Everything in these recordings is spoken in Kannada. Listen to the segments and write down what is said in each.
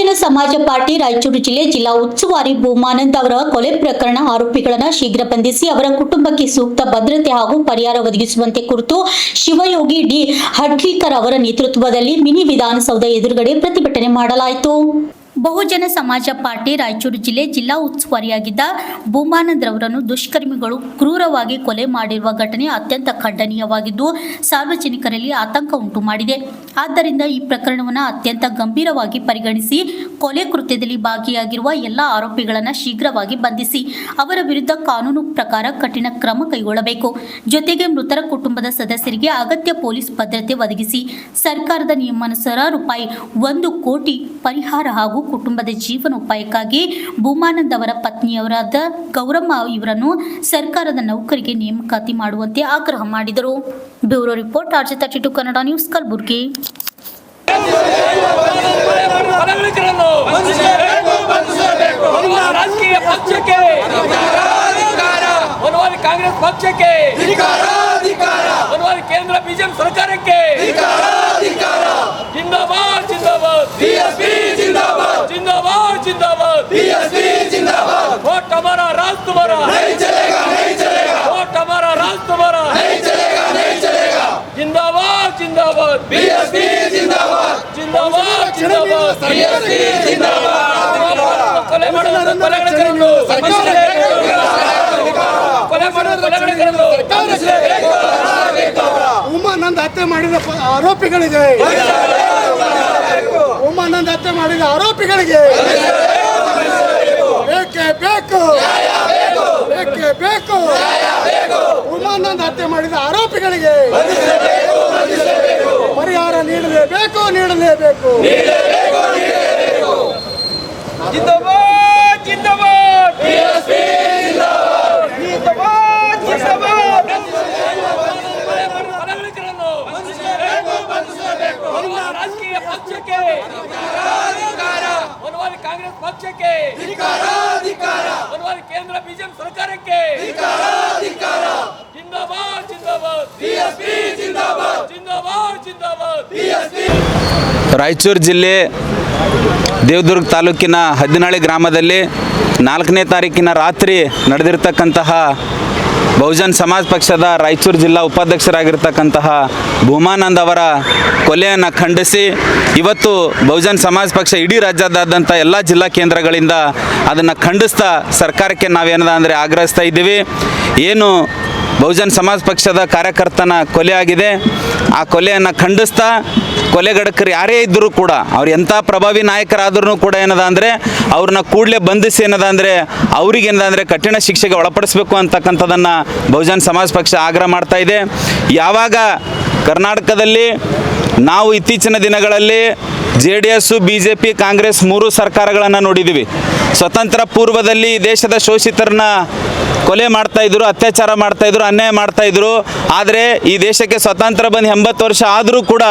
ಬಹುಜನ ಸಮಾಜ ಪಾರ್ಟಿ ರಾಯಚೂರು ಜಿಲ್ಲಾ ಉಸ್ತುವಾರಿ ಭೂಮಾನಂದ್ ಅವರ ಕೊಲೆ ಪ್ರಕರಣ ಆರೋಪಿಗಳನ್ನು ಶೀಘ್ರ ಬಂಧಿಸಿ ಅವರ ಕುಟುಂಬಕ್ಕೆ ಸೂಕ್ತ ಭದ್ರತೆ ಹಾಗೂ ಪರಿಹಾರ ಒದಗಿಸುವಂತೆ ಕುರಿತು ಶಿವಯೋಗಿ ಡಿ ಹಡ್ಲಿಕರ್ ಅವರ ನೇತೃತ್ವದಲ್ಲಿ ಮಿನಿ ವಿಧಾನಸೌಧ ಎದುರುಗಡೆ ಪ್ರತಿಭಟನೆ ಮಾಡಲಾಯಿತು. ಬಹುಜನ ಸಮಾಜ ಪಾರ್ಟಿ ರಾಯಚೂರು ಜಿಲ್ಲಾ ಉಸ್ತುವಾರಿಯಾಗಿದ್ದ ಭೂಮಾನಂದ್ ರವರನ್ನು ದುಷ್ಕರ್ಮಿಗಳು ಕ್ರೂರವಾಗಿ ಕೊಲೆ ಮಾಡಿರುವ ಘಟನೆ ಅತ್ಯಂತ ಖಂಡನೀಯವಾಗಿದ್ದು ಸಾರ್ವಜನಿಕರಲ್ಲಿ ಆತಂಕ ಉಂಟು ಮಾಡಿದೆ. ಆದ್ದರಿಂದ ಈ ಪ್ರಕರಣವನ್ನು ಅತ್ಯಂತ ಗಂಭೀರವಾಗಿ ಪರಿಗಣಿಸಿ ಕೊಲೆ ಕೃತ್ಯದಲ್ಲಿ ಭಾಗಿಯಾಗಿರುವ ಎಲ್ಲ ಆರೋಪಿಗಳನ್ನು ಶೀಘ್ರವಾಗಿ ಬಂಧಿಸಿ ಅವರ ವಿರುದ್ಧ ಕಾನೂನು ಪ್ರಕಾರ ಕಠಿಣ ಕ್ರಮ ಕೈಗೊಳ್ಳಬೇಕು. ಜೊತೆಗೆ ಮೃತರ ಕುಟುಂಬದ ಸದಸ್ಯರಿಗೆ ಅಗತ್ಯ ಪೊಲೀಸ್ ಭದ್ರತೆ ಒದಗಿಸಿ ಸರ್ಕಾರದ ನಿಯಮಾನುಸಾರ ₹1 ಕೋಟಿ ಪರಿಹಾರ ಹಾಗೂ ಕುಟುಂಬದ ಜೀವನೋಪಾಯಕ್ಕಾಗಿ ಭೂಮಾನಂದ್ ಅವರ ಪತ್ನಿಯವರಾದ ಗೌರಮ್ಮ ಇವರನ್ನು ಸರ್ಕಾರದ ನೌಕರಿಗೆ ನೇಮಕಾತಿ ಮಾಡುವಂತೆ ಆಗ್ರಹ ಮಾಡಿದರು. Bureau report RJ32 Kannada news Kalaburagi. Congress ಪಕ್ಷಕ್ಕೆ ಕೇಂದ್ರ ಬಿಜೆಪಿ ಸರ್ಕಾರಕ್ಕೆ ಜಿಂದಾಬಾದ್ ಜಿಂದಾಬಾದ್ ಜಿಂದಾಬಾದ್ ಜಿಂದಾಬಾದ್ वोट हमारा राज तुम्हारा नहीं चलेगा वोट हमारा राज तुम्हारा नहीं चलेगा जिंदाबाद जिंदाबाद बीएसपी जिंदाबाद बीएसपी ಕೊಲೆ ಮಾಡೋದು ಉಮಾನಂದ್ ಹತ್ಯೆ ಮಾಡಿದ ಆರೋಪಿಗಳಿಗೆ ಬೇಕೇ ಬೇಕು ಉಮಾನಂದ್ ಹತ್ಯೆ ಮಾಡಿದ ಆರೋಪಿಗಳಿಗೆ ಪರಿಹಾರ ನೀಡಲೇಬೇಕು. जिंदाबाद जिंदाबाद बीएसपी जिंदाबाद राजकीय पक्षಕ್ಕೆ ಕಾಂಗ್ರೆಸ್ ಪಕ್ಷಕ್ಕೆ ಕೇಂದ್ರ ಬಿಜೆಪಿ ಸರ್ಕಾರಕ್ಕೆ ಜಿಂದಾಬಾದ್ ಜಿಂದಾಬಾದ್ बीएसपी जिंदाबाद ರಾಯಚೂರು ಜಿಲ್ಲೆ ದೇವದುರ್ಗ ತಾಲೂಕಿನ ಹದ್ದಿನಾಳಿ ಗ್ರಾಮದಲ್ಲಿ 4ನೇ ತಾರೀಕಿನ ರಾತ್ರಿ ನಡೆದಿರ್ತಕ್ಕಂತಹ ಬಹುಜನ್ ಸಮಾಜ ಪಕ್ಷದ ರಾಯಚೂರು ಜಿಲ್ಲಾ ಉಪಾಧ್ಯಕ್ಷರಾಗಿರ್ತಕ್ಕಂತಹ ಭೂಮಾನಂದ್ ಅವರ ಕೊಲೆಯನ್ನು ಖಂಡಿಸಿ ಇವತ್ತು ಬಹುಜನ್ ಸಮಾಜ ಪಕ್ಷ ಇಡೀ ರಾಜ್ಯದಾದ್ಯಂತ ಎಲ್ಲ ಜಿಲ್ಲಾ ಕೇಂದ್ರಗಳಿಂದ ಅದನ್ನು ಖಂಡಿಸ್ತಾ ಸರ್ಕಾರಕ್ಕೆ ನಾವೇನದ ಅಂದರೆ ಆಗ್ರಹಿಸ್ತಾ ಇದ್ದೀವಿ. ಏನು ಬಹುಜನ್ ಸಮಾಜ ಪಕ್ಷದ ಕಾರ್ಯಕರ್ತನ ಕೊಲೆ ಆಗಿದೆ, ಆ ಕೊಲೆಯನ್ನು ಖಂಡಿಸ್ತಾ ಕೊಲೆಗಡಕರು ಯಾರೇ ಇದ್ದರೂ ಕೂಡ ಅವ್ರು ಎಂಥ ಪ್ರಭಾವಿ ನಾಯಕರಾದ್ರೂ ಕೂಡ ಏನದ ಅಂದರೆ ಅವ್ರನ್ನ ಕೂಡಲೇ ಬಂಧಿಸಿ ಏನದ ಅಂದರೆ ಅವ್ರಿಗೆ ಏನದ ಅಂದರೆ ಕಠಿಣ ಶಿಕ್ಷೆಗೆ ಒಳಪಡಿಸಬೇಕು ಅಂತಕ್ಕಂಥದ್ದನ್ನು ಬಹುಜನ್ ಸಮಾಜ ಪಕ್ಷ ಆಗ್ರಹ ಮಾಡ್ತಾ ಇದೆ. ಯಾವಾಗ ಕರ್ನಾಟಕದಲ್ಲಿ ನಾವು ಇತ್ತೀಚಿನ ದಿನಗಳಲ್ಲಿ JDS, BJP, ಕಾಂಗ್ರೆಸ್ 3 ಸರ್ಕಾರಗಳನ್ನು ನೋಡಿದ್ದೀವಿ. ಸ್ವತಂತ್ರ ಪೂರ್ವದಲ್ಲಿ ದೇಶದ ಶೋಷಿತರನ್ನ ಕೊಲೆ ಮಾಡ್ತಾಯಿದ್ರು, ಅತ್ಯಾಚಾರ ಮಾಡ್ತಾಯಿದ್ರು, ಅನ್ಯಾಯ ಮಾಡ್ತಾಯಿದ್ರು. ಆದರೆ ಈ ದೇಶಕ್ಕೆ ಸ್ವತಂತ್ರ ಬಂದು 80 ವರ್ಷ ಆದರೂ ಕೂಡ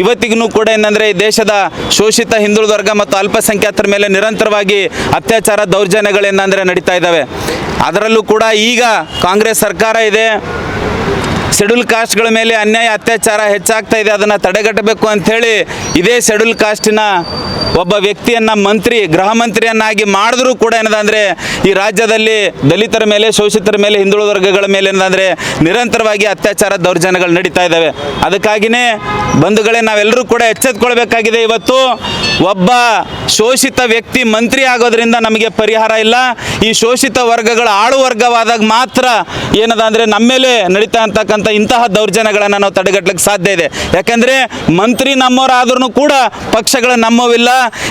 ಇವತ್ತಿಗೂ ಕೂಡ ಏನಂದರೆ ಈ ದೇಶದ ಶೋಷಿತ ಹಿಂದುಳಿದ ವರ್ಗ ಮತ್ತು ಅಲ್ಪಸಂಖ್ಯಾತರ ಮೇಲೆ ನಿರಂತರವಾಗಿ ಅತ್ಯಾಚಾರ ದೌರ್ಜನ್ಯಗಳೇನಂದರೆ ನಡೀತಾ ಇದ್ದಾವೆ. ಅದರಲ್ಲೂ ಕೂಡ ಈಗ ಕಾಂಗ್ರೆಸ್ ಸರ್ಕಾರ ಇದೆ, ಶೆಡ್ಯೂಲ್ ಕಾಸ್ಟ್ಗಳ ಮೇಲೆ ಅನ್ಯಾಯ ಅತ್ಯಾಚಾರ ಹೆಚ್ಚಾಗ್ತಾ ಇದೆ, ಅದನ್ನು ತಡೆಗಟ್ಟಬೇಕು ಅಂಥೇಳಿ ಇದೇ ಶೆಡ್ಯೂಲ್ ಕಾಸ್ಟಿನ ಒಬ್ಬ ವ್ಯಕ್ತಿಯನ್ನು ಗೃಹ ಮಂತ್ರಿಯನ್ನಾಗಿ ಮಾಡಿದ್ರೂ ಕೂಡ ಏನದಂದರೆ ಈ ರಾಜ್ಯದಲ್ಲಿ ದಲಿತರ ಮೇಲೆ, ಶೋಷಿತರ ಮೇಲೆ, ಹಿಂದುಳಿದ ವರ್ಗಗಳ ಮೇಲೆ ಏನದಂದರೆ ನಿರಂತರವಾಗಿ ಅತ್ಯಾಚಾರ ದೌರ್ಜನ್ಯಗಳು ನಡೀತಾ ಇದ್ದಾವೆ. ಅದಕ್ಕಾಗಿಯೇ ಬಂಧುಗಳೇ ನಾವೆಲ್ಲರೂ ಕೂಡ ಎಚ್ಚೆತ್ತುಕೊಳ್ಬೇಕಾಗಿದೆ. ಇವತ್ತು ಒಬ್ಬ ಶೋಷಿತ ವ್ಯಕ್ತಿ ಮಂತ್ರಿ ಆಗೋದ್ರಿಂದ ನಮಗೆ ಪರಿಹಾರ ಇಲ್ಲ. ಈ ಶೋಷಿತ ವರ್ಗಗಳ ಆಳುವರ್ಗವಾದಾಗ ಮಾತ್ರ ಏನದ ಅಂದರೆ ನಮ್ಮ ಮೇಲೆ ನಡೀತಾ ಅಂತಕ್ಕಂಥ ಇಂತಹ ದೌರ್ಜನ್ಯಗಳನ್ನು ನಾವು ತಡೆಗಟ್ಟಲಿಕ್ಕೆ ಸಾಧ್ಯ ಇದೆ. ಯಾಕೆಂದರೆ ಮಂತ್ರಿ ನಮ್ಮವರಾದ್ರೂ ಕೂಡ ಪಕ್ಷಗಳು ನಮ್ಮವಿಲ್ಲ.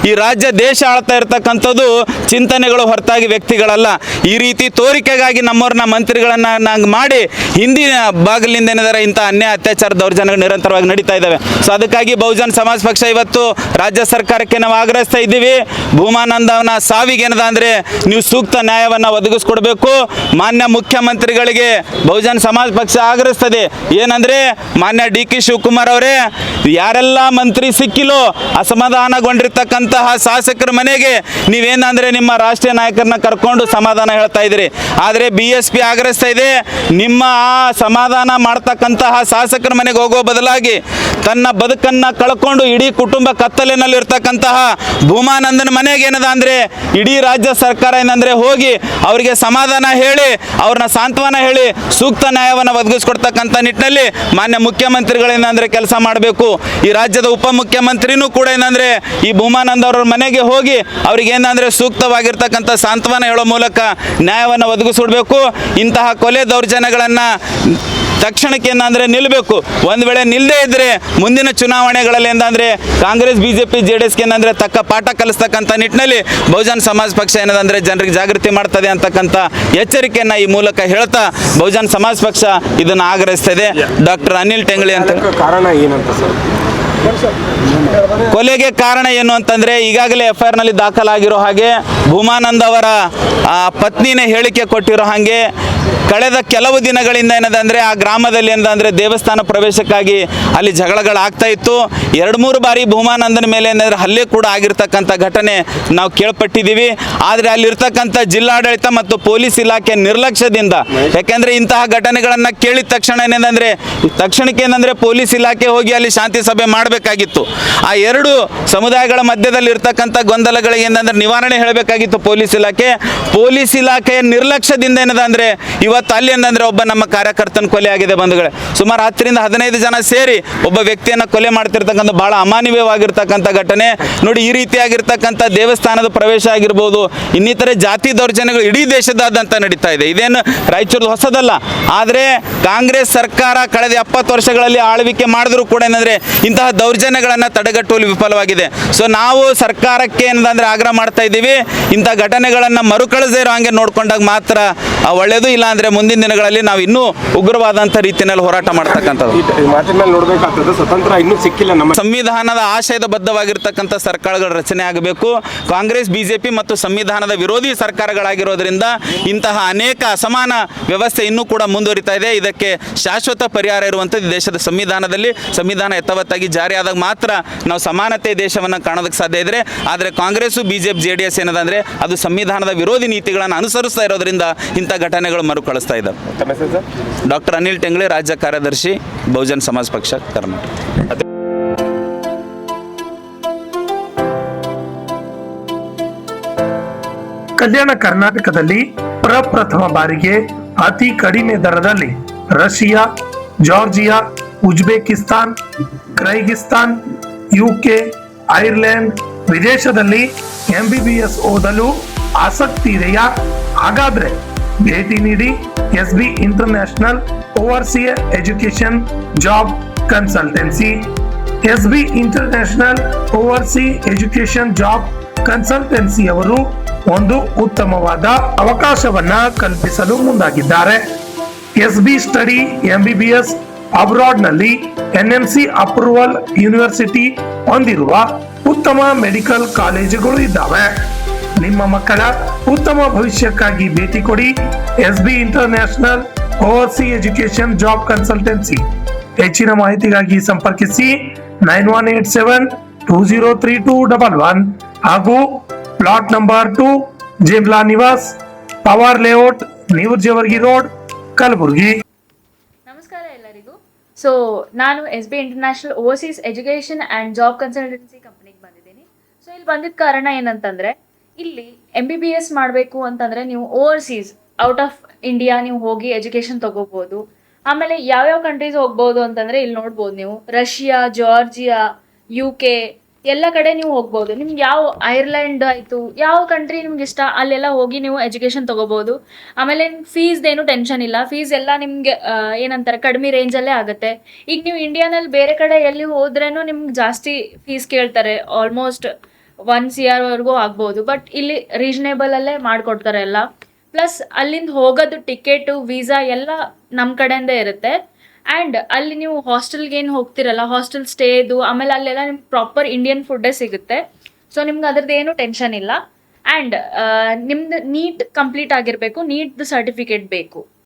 ಈ ರಾಜ್ಯ ದೇಶ ಆಳ್ತಾ ಇರ್ತಕ್ಕಂಥದ್ದು ಚಿಂತನೆಗಳು ಹೊರತಾಗಿ ವ್ಯಕ್ತಿಗಳಲ್ಲ. ಈ ರೀತಿ ತೋರಿಕೆಗಾಗಿ ನಮ್ಮವ್ರನ್ನ ಮಂತ್ರಿಗಳನ್ನು ಮಾಡಿ ಹಿಂದಿನ ಬಾಗಿಲಿಂದ ಏನಿದ್ದಾರೆ ಇಂಥ ಅನ್ಯಾಯ ಅತ್ಯಾಚಾರ ದೌರ್ಜನ್ಯಗಳು ನಿರಂತರವಾಗಿ ನಡೀತಾ ಇದ್ದಾವೆ. ಸೊ ಅದಕ್ಕಾಗಿ ಬಹುಜನ್ ಸಮಾಜ ಪಕ್ಷ ಇವತ್ತು ರಾಜ್ಯ ಸರ್ಕಾರಕ್ಕೆ ನಾವು ಆಗ್ರಹಿಸ್ತಾ ಇದ್ದೀವಿ. ಭೂಮಾನಂದ್ ಅವನ ಸಾವಿಗೆ ಏನದ ಅಂದರೆ ನೀವು ಸೂಕ್ತ ನ್ಯಾಯವನ್ನು ಒದಗಿಸ್ಕೊಡ್ಬೇಕು. ಮಾನ್ಯ ಮುಖ್ಯಮಂತ್ರಿಗಳಿಗೆ ಬಹುಜನ್ ಸಮಾಜ ಪಕ್ಷ ಆಗ್ರಹಿಸ್ತಾ ಆಗ್ರಹಿಸ್ತದೆ. ಏನಂದರೆ ಮಾನ್ಯ DK ಶಿವಕುಮಾರ್ ಅವರೇ, ಯಾರೆಲ್ಲ ಮಂತ್ರಿ ಸಿಕ್ಕಿಲೋ ಅಸಮಾಧಾನಗೊಂಡಿರ್ತಕ್ಕಂತಹ ಶಾಸಕರ ಮನೆಗೆ ನೀವೇನಂದರೆ ನಿಮ್ಮ ರಾಷ್ಟ್ರೀಯ ನಾಯಕರನ್ನ ಕರ್ಕೊಂಡು ಸಮಾಧಾನ ಹೇಳ್ತಾ ಇದ್ದೀರಿ. ಆದರೆ BSP ಆಗ್ರಹಿಸ್ತಾ ಇದೆ, ನಿಮ್ಮ ಆ ಸಮಾಧಾನ ಮಾಡ್ತಕ್ಕಂತಹ ಶಾಸಕರ ಮನೆಗೆ ಹೋಗೋ ಬದಲಾಗಿ ತನ್ನ ಬದುಕನ್ನು ಕಳ್ಕೊಂಡು ಇಡೀ ಕುಟುಂಬ ಕತ್ತಲಿನಲ್ಲಿರ್ತಕ್ಕಂತಹ ಭೂಮಾನಂದನ ಮನೆಗೆ ಏನದ ಅಂದರೆ ಇಡೀ ರಾಜ್ಯ ಸರ್ಕಾರ ಏನಂದರೆ ಹೋಗಿ ಅವರಿಗೆ ಸಮಾಧಾನ ಹೇಳಿ ಅವ್ರನ್ನ ಸಾಂತ್ವನ ಹೇಳಿ ಸೂಕ್ತ ನ್ಯಾಯವನ್ನು ಒದಗಿಸ್ಕೊಡ್ತಕ್ಕಂಥ ನಿಟ್ಟಿನಲ್ಲಿ ಮಾನ್ಯ ಮುಖ್ಯಮಂತ್ರಿಗಳೇನಂದರೆ ಕೆಲಸ ಮಾಡಬೇಕು. ಈ ರಾಜ್ಯದ ಉಪಮುಖ್ಯಮಂತ್ರಿನೂ ಕೂಡ ಏನಂದರೆ ಈ ಭೂಮಾನಂದ ಅವರ ಮನೆಗೆ ಹೋಗಿ ಅವ್ರಿಗೆ ಏನಂದರೆ ಸೂಕ್ತವಾಗಿರ್ತಕ್ಕಂಥ ಸಾಂತ್ವನ ಹೇಳೋ ಮೂಲಕ ನ್ಯಾಯವನ್ನು ಒದಗಿಸ್ಕೊಡ್ಬೇಕು. ಇಂತಹ ಕೊಲೆ ದೌರ್ಜನ್ಯಗಳನ್ನು ತಕ್ಷಣಕ್ಕೆ ಏನಂದರೆ ನಿಲ್ಲಬೇಕು. ಒಂದು ವೇಳೆ ನಿಲ್ಲದೇ ಇದ್ದರೆ ಮುಂದಿನ ಚುನಾವಣೆಗಳಲ್ಲಿ ಏನಂದರೆ ಕಾಂಗ್ರೆಸ್ BJP JDSಗೆ ಏನಂದರೆ ತಕ್ಕ ಪಾಠ ಕಲಿಸ್ತಕ್ಕಂಥ ನಿಟ್ಟಿನಲ್ಲಿ ಬಹುಜನ ಸಮಾಜ ಪಕ್ಷ ಏನದಂದರೆ ಜನರಿಗೆ ಜಾಗೃತಿ ಮಾಡ್ತದೆ ಅಂತಕ್ಕಂಥ ಎಚ್ಚರಿಕೆಯನ್ನು ಈ ಮೂಲಕ ಹೇಳ್ತಾ ಬಹುಜನ ಸಮಾಜ ಪಕ್ಷ ಇದನ್ನು ಆಗ್ರಹಿಸ್ತದೆ. ಡಾಕ್ಟರ್ ಅನಿಲ್ ಟೆಂಗಳಿ ಅಂತ ಕಾರಣ ಏನಂತ ಸರ್? ಕೊಲೆಗೆ ಕಾರಣ ಏನು ಅಂತಂದರೆ ಈಗಾಗಲೇ FIR ದಾಖಲಾಗಿರೋ ಹಾಗೆ ಭೂಮಾನಂದ್ ಅವರ ಪತ್ನಿನೇ ಹೇಳಿಕೆ ಕೊಟ್ಟಿರೋ ಹಾಗೆ ಕಳೆದ ಕೆಲವು ದಿನಗಳಿಂದ ಏನದಂದರೆ ಆ ಗ್ರಾಮದಲ್ಲಿ ಏನಂದರೆ ದೇವಸ್ಥಾನ ಪ್ರವೇಶಕ್ಕಾಗಿ ಅಲ್ಲಿ ಜಗಳಗಳಾಗ್ತಾ ಇತ್ತು. 2-3 ಬಾರಿ ಭೂಮಾನಂದನ ಮೇಲೆ ಏನಂದರೆ ಹಲ್ಲೆ ಕೂಡ ಆಗಿರ್ತಕ್ಕಂಥ ಘಟನೆ ನಾವು ಕೇಳ್ಪಟ್ಟಿದ್ದೀವಿ. ಆದರೆ ಅಲ್ಲಿರ್ತಕ್ಕಂಥ ಜಿಲ್ಲಾಡಳಿತ ಮತ್ತು ಪೊಲೀಸ್ ಇಲಾಖೆ ನಿರ್ಲಕ್ಷ್ಯದಿಂದ, ಯಾಕೆಂದರೆ ಇಂತಹ ಘಟನೆಗಳನ್ನು ಕೇಳಿದ ತಕ್ಷಣ ಏನಂದರೆ ತಕ್ಷಣಕ್ಕೆ ಏನಂದರೆ ಪೊಲೀಸ್ ಇಲಾಖೆ ಹೋಗಿ ಅಲ್ಲಿ ಶಾಂತಿ ಸಭೆ ಮಾಡಬೇಕಾಗಿತ್ತು. ಆ ಎರಡು ಸಮುದಾಯಗಳ ಮಧ್ಯದಲ್ಲಿ ಇರ್ತಕ್ಕಂಥ ಗೊಂದಲಗಳಿಗೆ ಏನಂದರೆ ನಿವಾರಣೆ ಹೇಳಬೇಕಾಗಿತ್ತು ಪೊಲೀಸ್ ಇಲಾಖೆಯ ನಿರ್ಲಕ್ಷ್ಯದಿಂದ ಏನದಂದರೆ ಇವತ್ತು ಅಲ್ಲಿ ಏನಂದರೆ ಒಬ್ಬ ನಮ್ಮ ಕಾರ್ಯಕರ್ತನ ಕೊಲೆ ಆಗಿದೆ ಬಂಧುಗಳೇ. ಸುಮಾರು 10-15 ಜನ ಸೇರಿ ಒಬ್ಬ ವ್ಯಕ್ತಿಯನ್ನು ಕೊಲೆ ಮಾಡ್ತಿರ್ತಕ್ಕಂಥ ಭಾಳ ಅಮಾನವೀಯವಾಗಿರ್ತಕ್ಕಂಥ ಘಟನೆ ನೋಡಿ. ಈ ರೀತಿಯಾಗಿರ್ತಕ್ಕಂಥ ದೇವಸ್ಥಾನದ ಪ್ರವೇಶ ಆಗಿರ್ಬೋದು, ಇನ್ನಿತರೆ ಜಾತಿ ದೌರ್ಜನ್ಯಗಳು ಇಡೀ ದೇಶದಾದ್ಯಂತ ನಡೀತಾ ಇದೆ. ಇದೇನು ರಾಯಚೂರು ಹೊಸದಲ್ಲ. ಆದರೆ ಕಾಂಗ್ರೆಸ್ ಸರ್ಕಾರ ಕಳೆದ 70 ವರ್ಷಗಳಲ್ಲಿ ಆಳ್ವಿಕೆ ಮಾಡಿದ್ರೂ ಕೂಡ ಏನಂದರೆ ಇಂತಹ ದೌರ್ಜನ್ಯಗಳನ್ನು ತಡೆಗಟ್ಟುವಲ್ಲಿ ವಿಫಲವಾಗಿದೆ. ಸೊ ನಾವು ಸರ್ಕಾರಕ್ಕೆ ಏನಂದರೆ ಆಗ್ರಹ ಮಾಡ್ತಾ ಇದ್ದೀವಿ, ಇಂಥ ಘಟನೆಗಳನ್ನು ಮರುಕಳಿಸದೇ ಇರೋ ಹಾಗೆ ನೋಡ್ಕೊಂಡಾಗ ಮಾತ್ರ ಒಳ್ಳೆಯದು. ಇಲ್ಲ ಅಂದರೆ ಮುಂದಿನ ದಿನಗಳಲ್ಲಿ ನಾವು ಇನ್ನೂ ಉಗ್ರವಾದಂಥ ರೀತಿಯಲ್ಲಿ ಹೋರಾಟ ಮಾಡ್ತಕ್ಕಂಥದ್ದು. ಈ ಮಾತಿನ ಮೇಲೆ ನೋಡಬೇಕಾಗ್ತದೆ. ಸ್ವತಂತ್ರ ಇನ್ನೂ ಸಿಕ್ಕಿಲ್ಲ. ನಮ್ಮ ಸಂವಿಧಾನದ ಆಶಯಬದ್ಧವಾಗಿರ್ತಕ್ಕಂಥ ಸರ್ಕಾರಗಳ ರಚನೆ ಆಗಬೇಕು. ಕಾಂಗ್ರೆಸ್ BJP ಮತ್ತು ಸಂವಿಧಾನದ ವಿರೋಧಿ ಸರ್ಕಾರಗಳಾಗಿರೋದ್ರಿಂದ ಇಂತಹ ಅನೇಕ ಅಸಮಾನ ವ್ಯವಸ್ಥೆ ಇನ್ನೂ ಕೂಡ ಮುಂದುವರಿತಾ ಇದೆ. ಇದಕ್ಕೆ ಶಾಶ್ವತ ಪರಿಹಾರ ಇರುವಂಥದ್ದು ದೇಶದ ಸಂವಿಧಾನದಲ್ಲಿ. ಸಂವಿಧಾನ ಯಥಾವತ್ತಾಗಿ ಜಾರಿಯಾದಾಗ ಮಾತ್ರ ನಾವು ಸಮಾನತೆ ದೇಶವನ್ನು ಕಾಣೋದಕ್ಕೆ ಸಾಧ್ಯ ಇದ್ದರೆ. ಆದರೆ ಕಾಂಗ್ರೆಸ್ಸು BJP JDS ಏನದಂದರೆ ಅದು ಸಂವಿಧಾನದ ವಿರೋಧಿ ನೀತಿಗಳನ್ನು ಅನುಸರಿಸ್ತಾ ಇರೋದ್ರಿಂದ ಇಂಥ ಘಟನೆಗಳು ಮರುಕಳಿಸ್ತಾ ಇದ್ದಾವೆ. ಡಾಕ್ಟರ್ ಅನಿಲ್ ಟೆಂಗಳಿ, ರಾಜ್ಯ ಕಾರ್ಯದರ್ಶಿ, ಬಹುಜನ ಸಮಾಜ ಪಕ್ಷ, ಕರ್ನಾಟಕ. ಕಲ್ಯಾಣ ಕರ್ನಾಟಕದಲ್ಲಿ ಪ್ರಪ್ರಥಮ ಬಾರಿಗೆ ಅತಿ ಕಡಿಮೆ ದರದಲ್ಲಿ Russia, Georgia, Uzbekistan, Kyrgyzstan, UK, Ireland ವಿದೇಶದಲ್ಲಿ MBBS ಓದಲು ಆಸಕ್ತಿ ಇದೆಯಾ? ಹಾಗಾದ್ರೆ ಭೇಟಿ ನೀಡಿ SB international overseas education job consultancy. SB international overseas education job consultancy ಅವರು ಒಂದು ಉತ್ತಮವಾದ ಅವಕಾಶವನ್ನ ಕಲ್ಪಿಸಲು ಮುಂದಾಗಿದ್ದಾರೆ. SB ಸ್ಟಡಿ MBBS ಅಬ್ರಾಡ್ ನಲ್ಲಿ NMC ಅಪ್ರೂವಲ್ ಯೂನಿವರ್ಸಿಟಿ ಹೊಂದಿರುವ ಉತ್ತಮ ಮೆಡಿಕಲ್ ಕಾಲೇಜುಗಳು ಇದ್ದಾವೆ. ನಿಮ್ಮ ಮಕ್ಕಳ ಉತ್ತಮ ಭವಿಷ್ಯಕ್ಕಾಗಿ ಭೇಟಿ ಕೊಡಿ SB international overseas education job consultancy. ಹೆಚ್ಚಿನ ಮಾಹಿತಿಗಾಗಿ ಸಂಪರ್ಕಿಸಿ 9187203211 ಹಾಗೂ plot number 2, Jimla Nivas, power layout, New Jewargi road, Kalaburagi. ನಮಸ್ಕಾರ ಎಲ್ಲರಿಗೂ. ಸೊ ನಾನು SB international overseas education and job consultancy ಕಂಪ್ನಿಗೆ ಬಂದಿದ್ದೀನಿ. ಸೊ ಇಲ್ಲಿ ಬಂದಿದ್ದ ಕಾರಣ ಏನಂತಂದರೆ, ಇಲ್ಲಿ MBBS ಮಾಡಬೇಕು ಅಂತಂದರೆ ನೀವು ಓವರ್ಸೀಸ್ ಔಟ್ ಆಫ್ ಇಂಡಿಯಾ ನೀವು ಹೋಗಿ ಎಜುಕೇಷನ್ ತೊಗೋಬೋದು. ಆಮೇಲೆ ಯಾವ್ಯಾವ ಕಂಟ್ರೀಸ್ ಹೋಗ್ಬೋದು ಅಂತಂದರೆ ಇಲ್ಲಿ ನೋಡ್ಬೋದು ನೀವು. ರಷ್ಯಾ, ಜಾರ್ಜಿಯಾ, UK ಎಲ್ಲ ಕಡೆ ನೀವು ಹೋಗ್ಬೋದು. ನಿಮ್ಗೆ ಯಾವ ಐರ್ಲೆಂಡ್ ಆಯಿತು, ಯಾವ ಕಂಟ್ರಿ ನಿಮ್ಗೆ ಇಷ್ಟ ಅಲ್ಲೆಲ್ಲ ಹೋಗಿ ನೀವು ಎಜುಕೇಷನ್ ತೊಗೋಬೋದು. ಆಮೇಲೆ ಫೀಸ್ದೇನು ಟೆನ್ಷನ್ ಇಲ್ಲ. ಫೀಸ್ ಎಲ್ಲ ನಿಮಗೆ ಏನಂತಾರೆ ಕಡಿಮೆ ರೇಂಜಲ್ಲೇ ಆಗುತ್ತೆ. ಈಗ ನೀವು ಇಂಡಿಯಾನಲ್ಲಿ ಬೇರೆ ಕಡೆ ಎಲ್ಲಿ ಹೋದ್ರೇನು ನಿಮ್ಗೆ ಜಾಸ್ತಿ ಫೀಸ್ ಕೇಳ್ತಾರೆ. ಆಲ್ಮೋಸ್ಟ್ 1 CR ವರೆಗೂ ಆಗ್ಬೋದು. ಬಟ್ ಇಲ್ಲಿ ರೀಸನೇಬಲಲ್ಲೇ ಮಾಡಿಕೊಡ್ತಾರೆ ಎಲ್ಲ. ಪ್ಲಸ್ ಅಲ್ಲಿಂದ ಹೋಗೋದು ಟಿಕೆಟು, ವೀಸಾ ಎಲ್ಲ ನಮ್ಮ ಕಡೆಯಿಂದ ಇರುತ್ತೆ. ಆ್ಯಂಡ್ ಅಲ್ಲಿ ನೀವು ಹಾಸ್ಟೆಲ್ಗೆ ಏನು ಹೋಗ್ತಿರಲ್ಲ, ಹಾಸ್ಟೆಲ್ ಸ್ಟೇದು, ಆಮೇಲೆ ಅಲ್ಲೆಲ್ಲ ನಿಮ್ಗೆ ಪ್ರಾಪರ್ ಇಂಡಿಯನ್ ಫುಡ್ಡೇ ಸಿಗುತ್ತೆ. ಸೊ ನಿಮ್ಗೆ ಅದ್ರದ್ದು ಏನು ಟೆನ್ಷನ್ ಇಲ್ಲ. ಆ್ಯಂಡ್ ನಿಮ್ದು ನೀಟ್ ಕಂಪ್ಲೀಟ್ ಆಗಿರಬೇಕು, ನೀಟ್ದು ಸರ್ಟಿಫಿಕೇಟ್ ಬೇಕು.